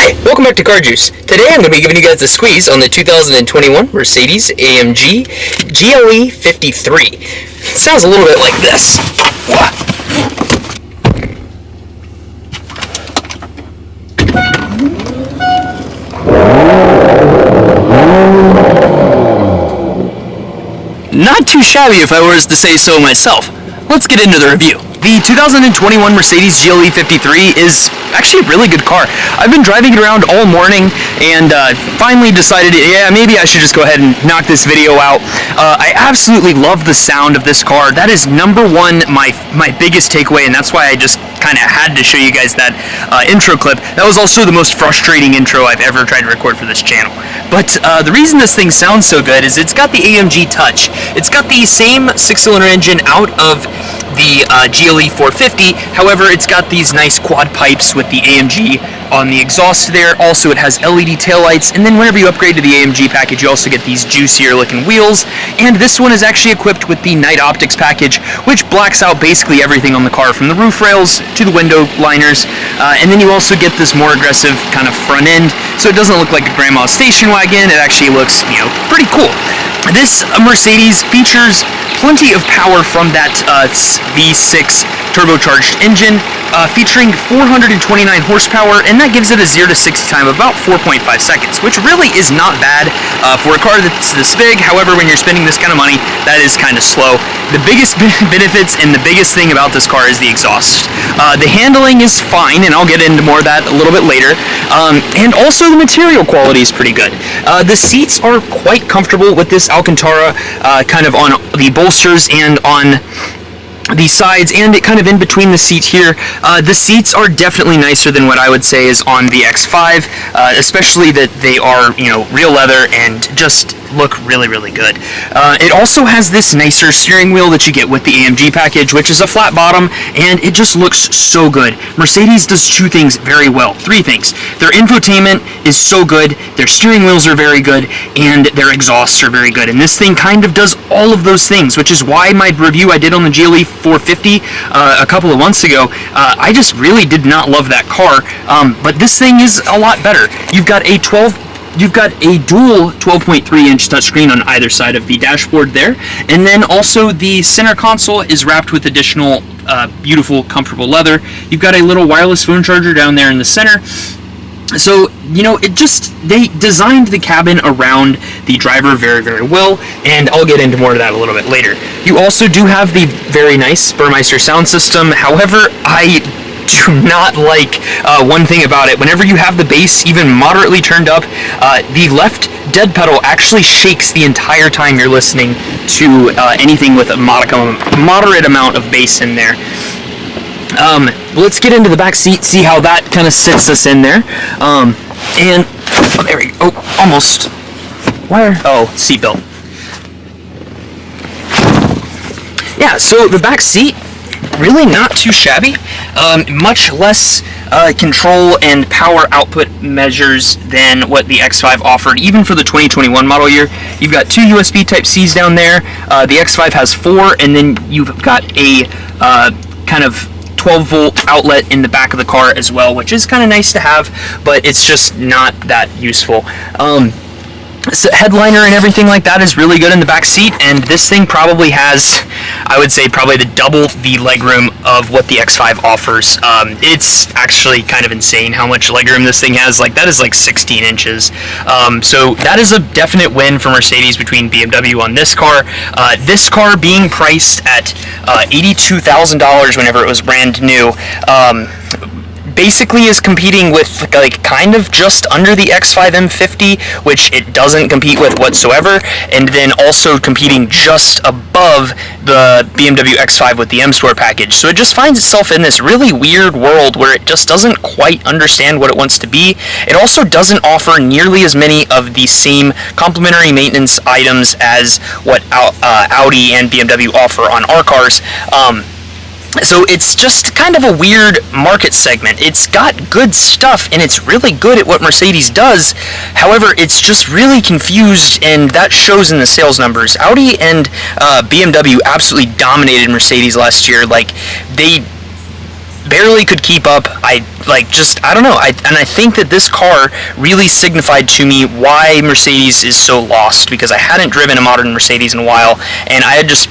Hi, welcome back to Car Juice. Today I'm going to be giving you guys a squeeze on the 2021 Mercedes AMG GLE 53. It sounds a little bit like this. Not too shabby if I was to say so myself. Let's get into the review. The 2021 Mercedes GLE 53 is actually a really good car. I've been driving it around all morning and finally decided, yeah, maybe I should just go ahead and knock this video out. I absolutely love the sound of this car. That is number one, my biggest takeaway, and that's why I just kind of had to show you guys that intro clip. That was also the most frustrating intro I've ever tried to record for this channel. But the reason this thing sounds so good is it's got the AMG touch. It's got the same 6-cylinder engine out of the GLE 450, however it's got these nice quad pipes with the AMG on the exhaust there. Also it has LED taillights, and then whenever you upgrade to the AMG package you also get these juicier looking wheels, and this one is actually equipped with the night optics package, which blacks out basically everything on the car from the roof rails to the window liners, and then you also get this more aggressive kind of front end, so it doesn't look like a grandma's station wagon. It actually looks, pretty cool. This Mercedes features plenty of power from that V6 turbocharged engine, featuring 429 horsepower, and that gives it a 0 to 60 time of about 4.5 seconds, which really is not bad for a car that's this big. However, when you're spending this kind of money, that is kind of slow. The biggest benefits and the biggest thing about this car is the exhaust. The handling is fine, and I'll get into more of that a little bit later, and also the material quality is pretty good. The seats are quite comfortable with this Alcantara, kind of on the bolsters and on the sides, and it kind of in between the seat here. The seats are definitely nicer than what I would say is on the X5, especially that they are, real leather and just look really, really good. It also has this nicer steering wheel that you get with the AMG package, which is a flat bottom, and it just looks so good. Mercedes does three things very well. Their infotainment is so good, their steering wheels are very good, and their exhausts are very good. And this thing kind of does all of those things, which is why my review I did on the GLE 450 a couple of months ago, I just really did not love that car, but this thing is a lot better. You've got a dual 12.3-inch touchscreen on either side of the dashboard there, and then also the center console is wrapped with additional beautiful, comfortable leather. You've got a little wireless phone charger down there in the center. So, they designed the cabin around the driver very, very well, and I'll get into more of that a little bit later. You also do have the very nice Burmeister sound system. However, I do not like one thing about it. Whenever you have the bass even moderately turned up, the left dead pedal actually shakes the entire time you're listening to anything with a moderate amount of bass in there. Let's get into the back seat, see how that kind of sits us in there. And there we go. Oh, almost. Where? Oh, seatbelt. Yeah, so the back seat, really not too shabby. Much less control and power output measures than what the X5 offered, even for the 2021 model year. You've got 2 USB Type-Cs down there. The X5 has 4, and then you've got a kind of 12-volt outlet in the back of the car as well, which is kind of nice to have, but it's just not that useful. So headliner and everything like that is really good in the back seat, and this thing probably has, I would say, probably double the legroom of what the X5 offers. It's actually kind of insane how much legroom this thing has. That is 16 inches. So that is a definite win for Mercedes between BMW on this car. This car being priced at $82,000 whenever it was brand new, basically is competing with kind of just under the X5 M50, which it doesn't compete with whatsoever, and then also competing just above the BMW X5 with the M-Sport package. So it just finds itself in this really weird world where it just doesn't quite understand what it wants to be. It also doesn't offer nearly as many of the same complementary maintenance items as what Audi and BMW offer on our cars. So it's just kind of a weird market segment. It's got good stuff, and it's really good at what Mercedes does. However, it's just really confused, and that shows in the sales numbers. Audi and BMW absolutely dominated Mercedes last year. barely could keep up. I don't know. And I think that this car really signified to me why Mercedes is so lost, because I hadn't driven a modern Mercedes in a while, and I had just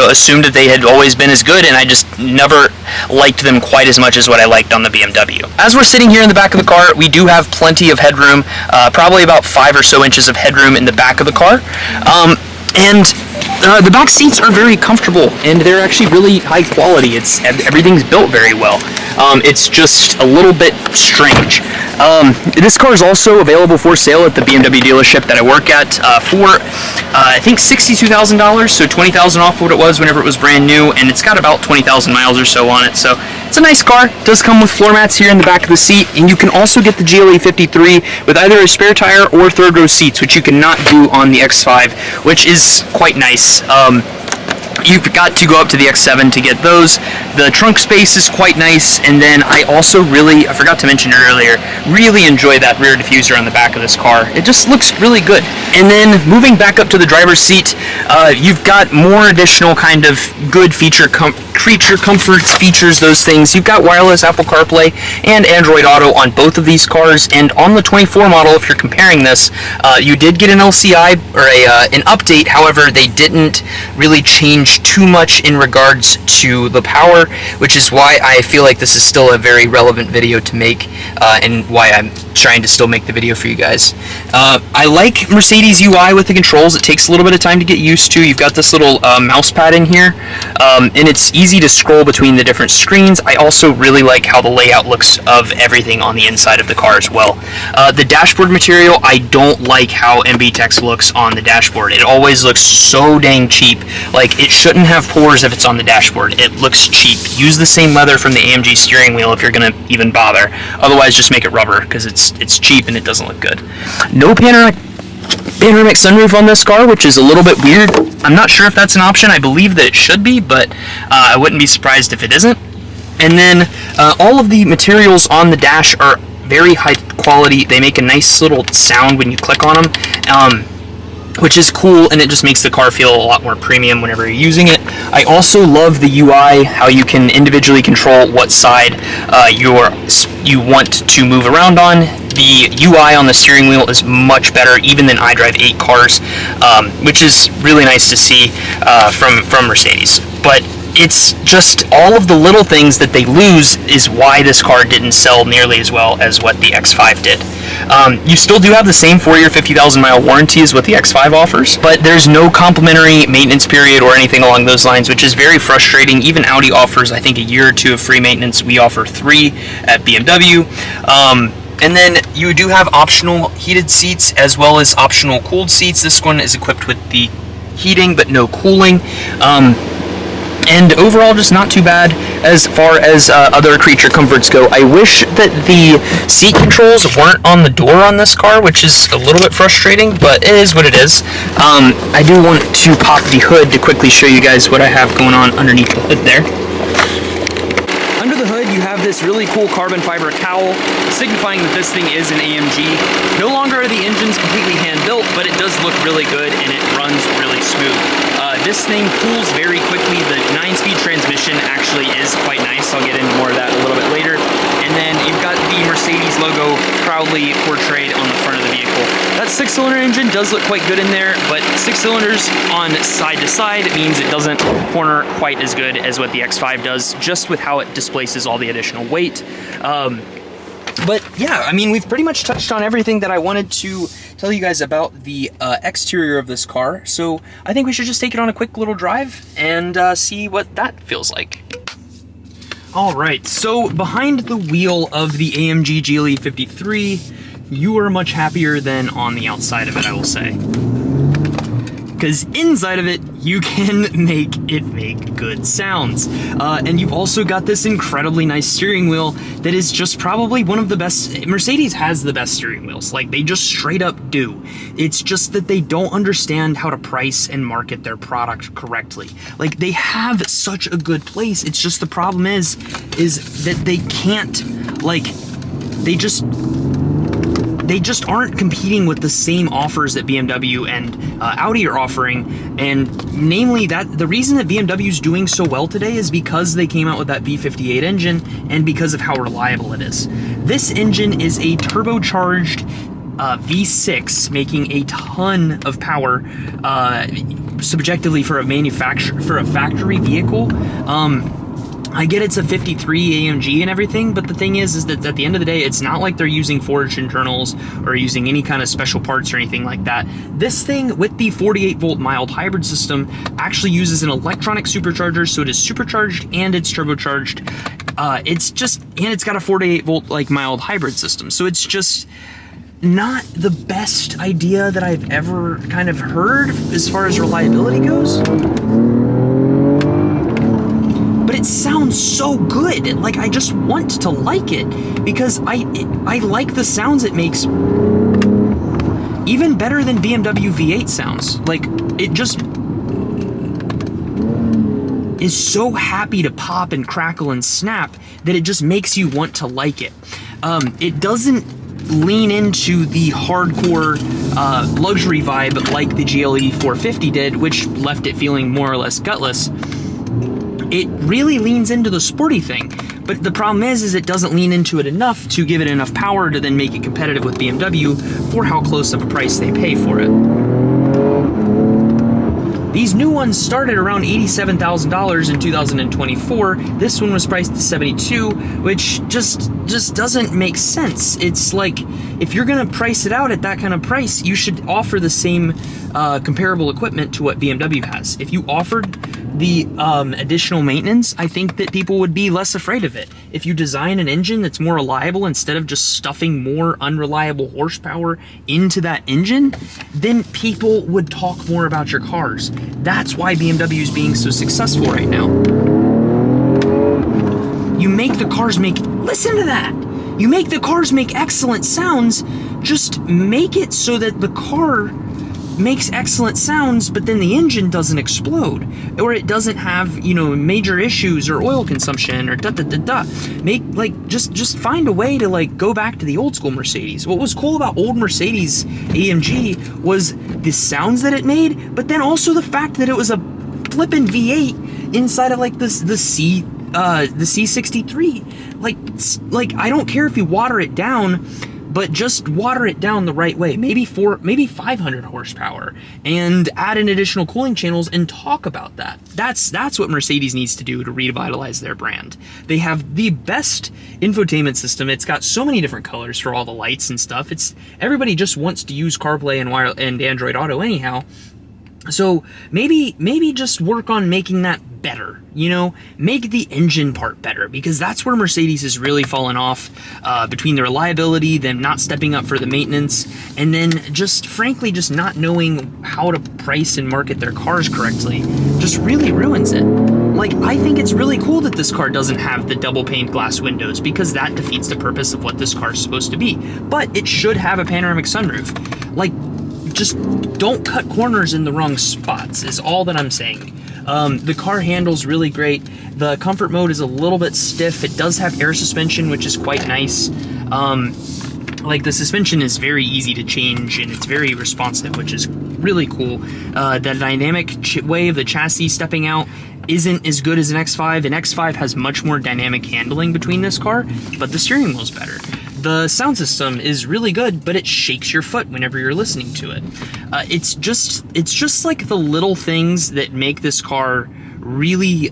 assumed that they had always been as good, and I just never liked them quite as much as what I liked on the BMW. As we're sitting here in the back of the car, we do have plenty of headroom, probably about 5 or so inches of headroom in the back of the car. And the back seats are very comfortable, and they're actually really high quality. Everything's built very well. It's just a little bit strange. This car is also available for sale at the BMW dealership that I work at for I think $62,000, so $20,000 off what it was whenever it was brand new, and it's got about 20,000 miles or so on it. So it's a nice car. It does come with floor mats here in the back of the seat, and you can also get the GLE 53 with either a spare tire or third row seats, which you cannot do on the X5, which is quite nice. You've got to go up to the X7 to get those. The trunk space is quite nice, and then I also I forgot to mention it earlier, really enjoy that rear diffuser on the back of this car. It just looks really good. And then moving back up to the driver's seat, you've got more additional kind of good creature comforts, features, those things. You've got wireless Apple CarPlay and Android Auto on both of these cars, and on the 24 model, if you're comparing this, you did get an LCI or an update. However, they didn't really change too much in regards to the power, which is why I feel like this is still a very relevant video to make, and why I'm trying to still make the video for you guys. I like Mercedes UI with the controls. It takes a little bit of time to get used to. You've got this little mouse pad in here, and it's easy to scroll between the different screens. I also really like how the layout looks of everything on the inside of the car as well. The dashboard material, I don't like how MBTEX looks on the dashboard. It always looks so dang cheap. Like, it shouldn't have pores if it's on the dashboard. It looks cheap. Use the same leather from the AMG steering wheel if you're gonna even bother. Otherwise, just make it rubber, because it's cheap and it doesn't look good. No panoramic sunroof on this car, which is a little bit weird. I'm not sure if that's an option. I believe that it should be, but I wouldn't be surprised if it isn't. And then all of the materials on the dash are very high quality. They make a nice little sound when you click on them, which is cool, and it just makes the car feel a lot more premium whenever you're using it. I also love the UI, how you can individually control what side you want to move around on. The UI on the steering wheel is much better even than iDrive 8 cars, which is really nice to see from Mercedes. But it's just all of the little things that they lose is why this car didn't sell nearly as well as what the X5 did. You still do have the same 4-year, 50,000 mile warranty as what the X5 offers, but there's no complimentary maintenance period or anything along those lines, which is very frustrating. Even Audi offers, I think, a year or two of free maintenance. We offer 3 at BMW. And then you do have optional heated seats as well as optional cooled seats. This one is equipped with the heating but no cooling. And overall, just not too bad as far as other creature comforts go. I wish that the seat controls weren't on the door on this car, which is a little bit frustrating, but it is what it is. I do want to pop the hood to quickly show you guys what I have going on underneath the hood there. Under the hood, you have this really cool carbon fiber cowl, signifying that this thing is an AMG. No longer are the engines completely hand-built, but it does look really good, and it runs really smooth. This thing cools very quickly. The 9-speed transmission actually is quite nice. I'll get into more of that a little bit later. And then you've got the Mercedes logo proudly portrayed on the front of the vehicle. That 6-cylinder engine does look quite good in there, but 6 cylinders on side to side means it doesn't corner quite as good as what the X5 does, just with how it displaces all the additional weight. But yeah, I mean, we've pretty much touched on everything that I wanted to tell you guys about the exterior of this car. So I think we should just take it on a quick little drive and see what that feels like. All right, so behind the wheel of the AMG GLE 53, you are much happier than on the outside of it, I will say. Because inside of it, you can make it make good sounds. And you've also got this incredibly nice steering wheel that is just probably one of the best. Mercedes has the best steering wheels. Like, they just straight up do. It's just that they don't understand how to price and market their product correctly. Like, they have such a good place. It's just the problem is that they can't, like, they just they just aren't competing with the same offers that BMW and Audi are offering. And namely, that the reason that BMW is doing so well today is because they came out with that V58 engine and because of how reliable it is. This engine is a turbocharged V6, making a ton of power subjectively for a factory vehicle. I get it's a 53 AMG and everything, but the thing is that at the end of the day, it's not like they're using forged internals or using any kind of special parts or anything like that. This thing with the 48 volt mild hybrid system actually uses an electronic supercharger, so it is supercharged and it's turbocharged. It's got a 48 volt like mild hybrid system, so it's just not the best idea that I've ever kind of heard as far as reliability goes. But it sounds so good. Like, I just want to like it because I like the sounds it makes even better than BMW V8 sounds. Like, it just is so happy to pop and crackle and snap that it just makes you want to like it. It doesn't lean into the hardcore luxury vibe like the GLE 450 did, which left it feeling more or less gutless. It really leans into the sporty thing, but the problem is it doesn't lean into it enough to give it enough power to then make it competitive with BMW for how close of a price they pay for it. These new ones started around $87,000 in 2024. This one was priced at $72,000, which just doesn't make sense. It's like, if you're gonna price it out at that kind of price, you should offer the same comparable equipment to what BMW has. If you offered the additional maintenance, I think that people would be less afraid of it. If you design an engine that's more reliable instead of just stuffing more unreliable horsepower into that engine, then people would talk more about your cars. That's why BMW is being so successful right now. You make the cars listen to that! You make the cars make excellent sounds, just make it so that the car makes excellent sounds, but then the engine doesn't explode, or it doesn't have, major issues or oil consumption or just find a way to go back to the old school Mercedes. What was cool about old Mercedes AMG was the sounds that it made, but then also the fact that it was a flippin' V8 inside of the C63. I don't care if you water it down, but just water it down the right way. Maybe 500 horsepower, and add in additional cooling channels and talk about that. That's what Mercedes needs to do to revitalize their brand. They have the best infotainment system. It's got so many different colors for all the lights and stuff. Everybody just wants to use CarPlay and Android Auto anyhow. So maybe just work on making that better, make the engine part better, because that's where Mercedes has really fallen off, between the reliability, them not stepping up for the maintenance, and then frankly just not knowing how to price and market their cars correctly just really ruins it. I think it's really cool that this car doesn't have the double pane glass windows, because that defeats the purpose of what this car is supposed to be. But it should have a panoramic sunroof. Just don't cut corners in the wrong spots is all that I'm saying. The car handles really great. The comfort mode is a little bit stiff. It does have air suspension, which is quite nice. The suspension is very easy to change, and it's very responsive, which is really cool. The dynamic way of the chassis stepping out isn't as good as an X5. An X5 has much more dynamic handling between this car, but the steering wheel's better. The sound system is really good, but it shakes your foot whenever you're listening to it. It's just like the little things that make this car really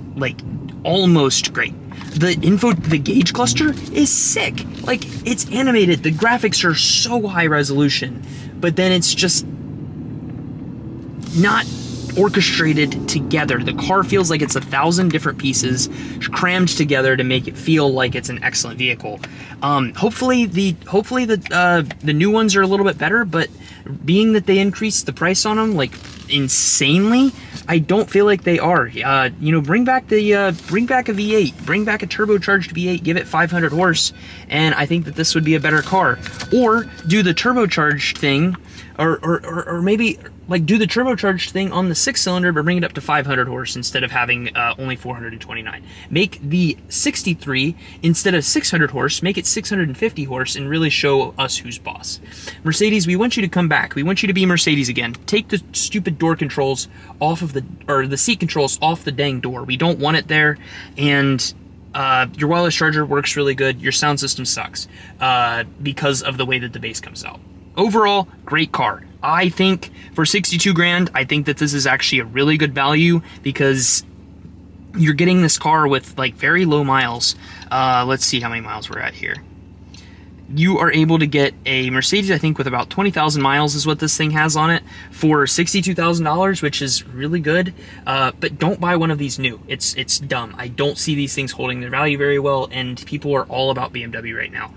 almost great. The gauge cluster is sick. It's animated. The graphics are so high resolution, but then it's just not orchestrated together. The car feels like it's 1,000 different pieces crammed together to make it feel like it's an excellent vehicle. Hopefully the new ones are a little bit better, but being that they increased the price on them insanely, I don't feel like they are. Bring back a V8, bring back a turbocharged V8, give it 500 horse, and I think that this would be a better car. Or do the turbocharged thing, or maybe like do the turbocharged thing on the 6-cylinder, but bring it up to 500 horse instead of having only 429. Make the 63 instead of 600 horse, make it 650 horse, and really show us who's boss. Mercedes, we want you to come back. We want you to be Mercedes again. Take the stupid door controls off of the seat controls off the dang door. We don't want it there. And your wireless charger works really good. Your sound system sucks because of the way that the bass comes out. Overall, great car. I think for 62 grand, I think that this is actually a really good value because you're getting this car with like very low miles. Let's see how many miles we're at here. You are able to get a Mercedes, I think, with about 20,000 miles is what this thing has on it for $62,000, which is really good. But don't buy one of these new. It's dumb. I don't see these things holding their value very well, and people are all about BMW right now.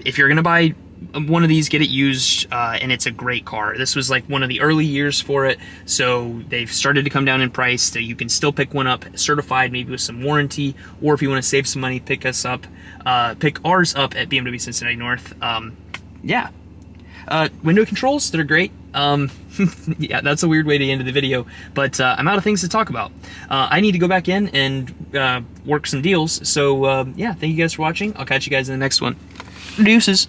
If you're gonna buy one of these, get it used, and it's a great car. This was like one of the early years for it, so they've started to come down in price, so you can still pick one up certified, maybe with some warranty, or if you want to save some money, pick ours up at BMW Cincinnati North. Yeah. Window controls, they're great. Yeah, that's a weird way to end the video, but I'm out of things to talk about. I need to go back in and work some deals, so yeah, thank you guys for watching. I'll catch you guys in the next one. Deuces.